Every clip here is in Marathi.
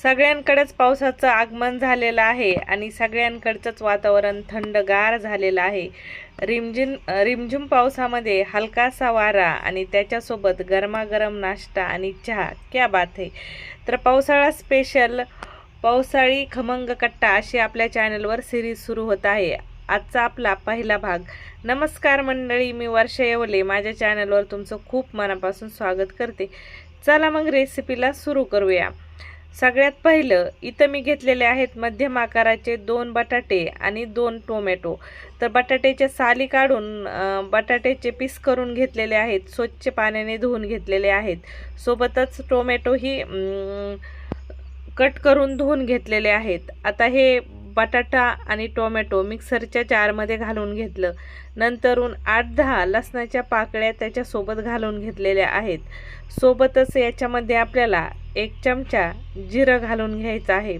सगळ्यांकडेच पावसाचं आगमन झालेलं आहे आणि सगळ्यांकडचंच वातावरण थंडगार झालेलं आहे। रिमझिम पावसामध्ये हलकासा वारा आणि त्याच्यासोबत गरमागरम नाश्ता आणि चहा, क्या बात है। तर पावसाळा स्पेशल पावसाळी खमंग कट्टा अशी आपल्या चॅनलवर सिरीज सुरू होत आहे। आजचा आपला पहिला भाग। नमस्कार मंडळी, मी वर्षा येवले माझ्या चॅनलवर तुमचं खूप मनापासून स्वागत करते। चला मग रेसिपीला सुरू करूया। सगळ्यात पहिलं इथं मी घेतलेले आहेत मध्यम आकाराचे 2 बटाटे आणि 2 टोमॅटो। तर बटाट्याच्या साली काढून बटाट्याचे पीस करून घेतलेले आहेत, स्वच्छ पाण्याने धुवून घेतलेले आहेत। सोबतच टोमॅटोही कट करून धुवून घेतलेले आहेत। आता हे बटाटा आणि टोमॅटो मिक्सरच्या जारमध्ये घालून घेतलं। नंतरून 8-10 लसणाच्या पाकळ्या त्याच्यासोबत घालून घेतलेल्या आहेत। सोबतच याच्यामध्ये आपल्याला 1 चमचा जिरं घालून घ्यायचं आहे।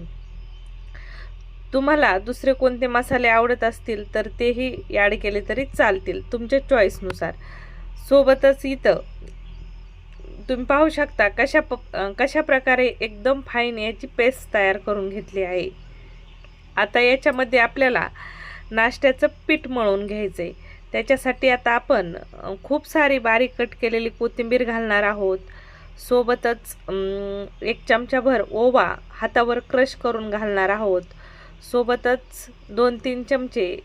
तुम्हाला दुसरे कोणते मसाले आवडत असतील तर तेही ॲड केले तरी चालतील, तुमच्या चॉईसनुसार। सोबतच इथं तुम्ही पाहू शकता कशा प्रकारे एकदम फाईन याची पेस्ट तयार करून घेतली आहे। आता याच्यामध्ये आपल्याला नाश्त्याचं पीठ मळून घ्यायचंय। त्याच्यासाठी आता आपण खूप सारी बारीक कट केलेली कोथिंबीर घालणार आहोत। सोबतच 1 चमचाभर ओवा हातावर क्रश करून घालणार आहोत। सोबतच 2-3 चमचे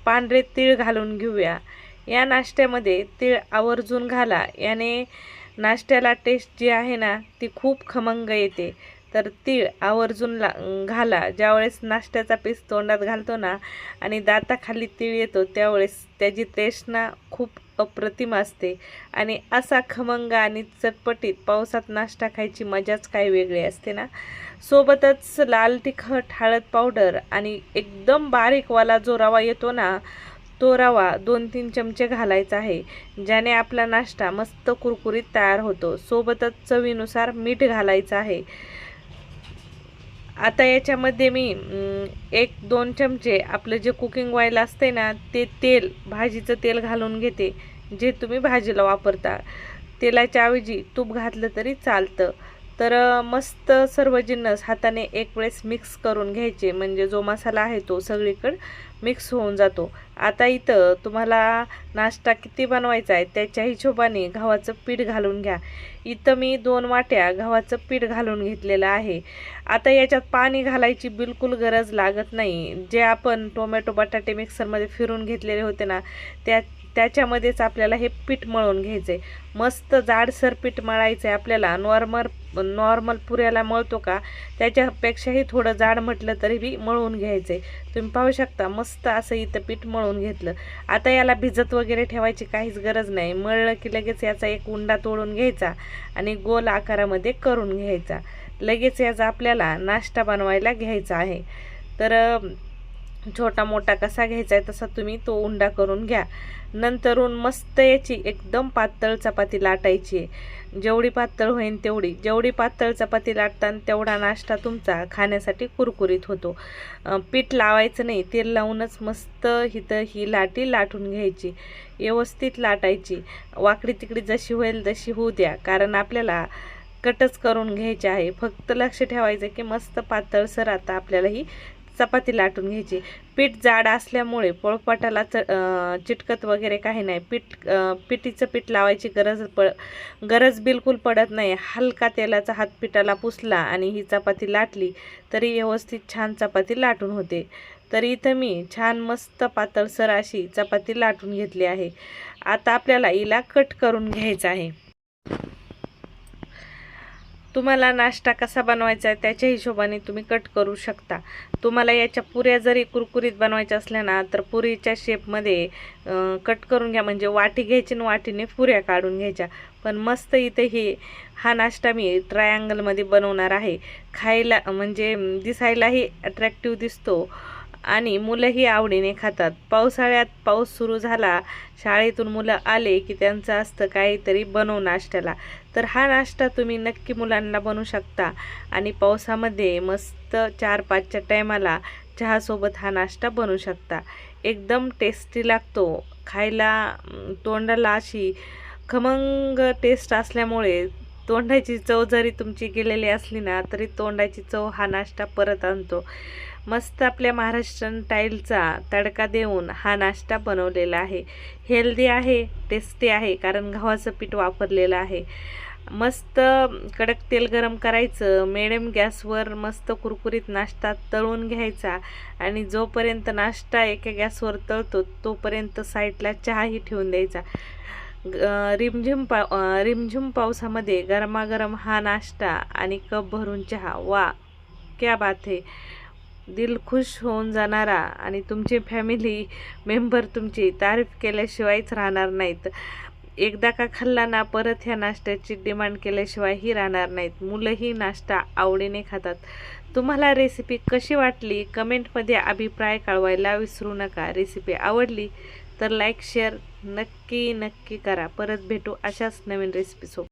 पांढरे तीळ घालून घेऊया। या नाश्त्यामध्ये तीळ आवर्जून घाला, याने नाश्त्याला टेस्ट जी आहे ना ती खूप खमंग येते। तर तीळ आवर्जून घाला। ज्यावेळेस नाश्त्याचा पीस तोंडात घालतो ना आणि दाताखाली तीळ येतो त्यावेळेस त्याची टेस्ट ना खूप अप्रतिम असते आणि असा खमंग आणि चटपटीत पावसात नाश्ता खायची मजाच काही वेगळी असते ना। सोबतच लाल तिखट, हळद पावडर आणि एकदम बारीकवाला जो रवा येतो ना तो रवा 2-3 चमचे घालायचा आहे, ज्याने आपला नाश्ता मस्त कुरकुरीत तयार होतो। सोबतच चवीनुसार मीठ घालायचं आहे। आता याच्यामध्ये मी 1-2 चमचे आपलं जे कुकिंग ऑइल असते ना ते तेल, भाजीचं तेल घालून घेते, जे तुम्ही भाजीला वापरता। तेलाच्या ऐवजी तूप घातलं तरी चालतं। तर मस्त सर्व जिन्नस हाताने एक वेळेस मिक्स करून घ्यायचे, म्हणजे जो मसाला आहे तो सगळीकडे मिक्स होऊन जातो। आता इथं तुम्हाला नाश्ता किती बनवायचा आहे त्याच्या हिशोबाने गव्हाचं पीठ घालून घ्या। इथं मी 2 वाट्या गव्हाचं पीठ घालून घेतलेलं आहे। आता याच्यात पाणी घालायची बिलकुल गरज लागत नाही। जे आपण टोमॅटो बटाटे मिक्सरमध्ये फिरून घेतलेले होते ना त्याच्यामध्येच आपल्याला हे पीठ मळून घ्यायचं आहे। मस्त जाडसर पीठ मळायचं आहे आपल्याला। नॉर्मल पुऱ्याला मळतो का त्याच्यापेक्षाही थोडं जाड म्हटलं तरी बी मळून घ्यायचं आहे। तुम्ही पाहू शकता मस्त असं इथं पीठ मळून घेतलं। आता याला भिजत वगैरे ठेवायची काहीच गरज नाही। मळलं की लगेच याचा एक उंडा तोडून घ्यायचा आणि गोल आकारामध्ये करून घ्यायचा। लगेच याचा आपल्याला नाश्ता बनवायला घ्यायचा आहे। तर छोटा मोठा कसा घ्यायचा आहे तसा तुम्ही तो उंडा करून घ्या। नंतरून मस्त याची एकदम पातळ चपाती लाटायची। जेवढी पातळ होईल तेवढी, जेवढी पातळ चपाती लाटताना तेवढा नाश्ता तुमचा खाण्यासाठी कुरकुरीत होतो। पीठ लावायचं नाही, तेल लावूनच मस्त इथं ही लाटी लाटून घ्यायची, व्यवस्थित लाटायची। वाकडी तिकडी जशी होईल तशी होऊ द्या, कारण आपल्याला कटच करून घ्यायची आहे। फक्त लक्ष ठेवायचं की मस्त पातळसर आता आपल्याला ही चपाती लाटून घ्यायची। पीठ जाड असल्यामुळे पोळपाटाला चिटकत वगैरे काही नाही। पिठीचं पीठ लावायची गरज बिलकुल पडत नाही। हलका तेलाचा हात पिठाला पुसला आणि ही चपाती लाटली तरी व्यवस्थित छान चपाती लाटून होते। तर इथं मी छान मस्त पातळसर अशी चपाती लाटून घेतली आहे। आता आपल्याला हिला कट करून घ्यायचं आहे। तुम्हाला नाश्ता कसा बनवायचा आहे त्याच्या हिशोबाने तुम्ही कट करू शकता। तुम्हाला याच्या पुऱ्या जरी कुरकुरीत बनवायच्या असल्या ना तर पुरीच्या शेपमध्ये कट करून घ्या, म्हणजे वाटी घ्यायची आणि वाटीने पुऱ्या काढून घ्यायच्या। पण मस्त इथे हा नाश्ता मी ट्रायंगलमध्ये बनवणार आहे। खायला म्हणजे दिसायलाही अट्रॅक्टिव्ह दिसतो आणि मुलंही आवडीने खातात। पावसाळ्यात पाऊस सुरू झाला, शाळेतून मुलं आले की त्यांचं असतं काहीतरी बनव नाश्त्याला। तर हा नाश्ता तुम्ही नक्की मुलांना बनवू शकता आणि पावसामध्ये मस्त 4-5च्या टायमाला चहासोबत हा नाश्ता बनवू शकता। एकदम टेस्टी लागतो खायला, तोंडाला अशी खमंग टेस्ट असल्यामुळे तोंडाची चव जरी तुमची गेलेली असली ना तरी तोंडाची चव हा नाश्ता परत आणतो. मस्त आपल्या महाराष्ट्रीयन स्टाईलचा तडका देऊन हा नाश्ता बनवलेला आहे. हेल्दी आहे, टेस्टी आहे, कारण गव्हाचं पीठ वापरलेलं आहे. मस्त कडक तेल गरम करायचं, मिडियम गॅसवर मस्त कुरकुरीत नाश्ता तळून घ्यायचा आणि जोपर्यंत नाश्ता एका गॅसवर तळतो तोपर्यंत साईडला चहाही ठेवून द्यायचा. रिमझिम पावसामध्ये गरमागरम हा नाश्ता आणि कप भरून चहा, वा क्या बात है. दिल खुश होऊन जाणारा आणि तुमचे फॅमिली मेंबर तुमची तारीफ केल्याशिवायच राहणार नाहीत. एकदा का खाल्ला ना परत ह्या नाश्त्याची डिमांड केल्याशिवायही राहणार नाहीत. मुलंही नाश्ता आवडीने खातात. तुम्हाला रेसिपी कशी वाटली कमेंटमध्ये अभिप्राय कळवायला विसरू नका. रेसिपी आवडली तर लाईक शेअर नक्की करा. परत भेटू अशाच नवीन रेसिपीसोबत.